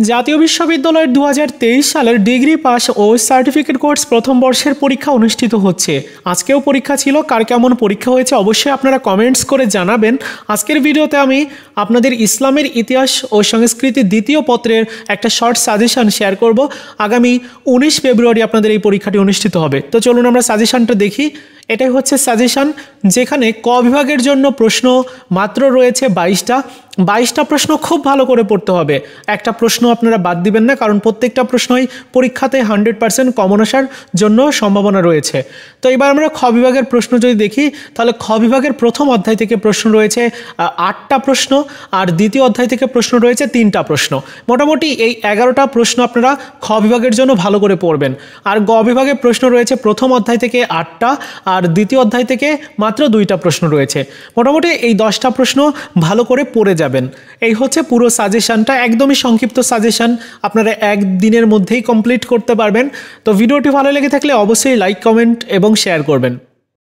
জাতীয় বিশ্ববিদ্যালয়ের 2023 সালের ডিগ্রি পাস ও সার্টিফিকেট কোর্স প্রথম বর্ষের পরীক্ষা অনুষ্ঠিত হচ্ছে। আজকেও পরীক্ষা ছিল, কার কেমন পরীক্ষা হয়েছে অবশ্যই আপনারা কমেন্টস করে জানাবেন। আজকের ভিডিওতে আমি আপনাদের ইসলামের ইতিহাস ও সংস্কৃতি দ্বিতীয় পত্রের একটা শর্ট সাজেশন শেয়ার করব। আগামী 19 ফেব্রুয়ারি আপনাদের এই পরীক্ষাটি অনুষ্ঠিত হবে। তো চলুন আমরা সাজেশনটা দেখি। এটাই হচ্ছে সাজেশন, যেখানে ক বিভাগের জন্য প্রশ্ন মাত্র রয়েছে 22টা প্রশ্ন খুব ভালো করে পড়তে হবে। একটা প্রশ্ন আপনারা বাদ দিবেন না, কারণ প্রত্যেকটা প্রশ্নই পরীক্ষাতে 100% কমন আসার জন্য সম্ভাবনা রয়েছে। তো এবার আমরা খ বিভাগের প্রশ্ন যদি দেখি, তাহলে খ বিভাগের প্রথম অধ্যায় থেকে প্রশ্ন রয়েছে 8টা প্রশ্ন, আর দ্বিতীয় অধ্যায় থেকে প্রশ্ন রয়েছে 3টা প্রশ্ন। মোটামুটি এই 11টা প্রশ্ন আপনারা খ বিভাগের জন্য ভালো করে পড়বেন। আর গ বিভাগের প্রশ্ন রয়েছে প্রথম অধ্যায় থেকে 8টা, আর দ্বিতীয় অধ্যায় থেকে মাত্র 2টা প্রশ্ন রয়েছে। মোটামুটি এই 10টা প্রশ্ন ভালো করে পড়ে যাবেন। এই হচ্ছে পুরো সাজেশনটা, একদমই সংক্ষিপ্ত সাজেশন, আপনারা একদিনের মধ্যেই কমপ্লিট করতে পারবেন। তো ভিডিওটি ভালো লেগে থাকলে অবশ্যই লাইক, কমেন্ট এবং শেয়ার করবেন।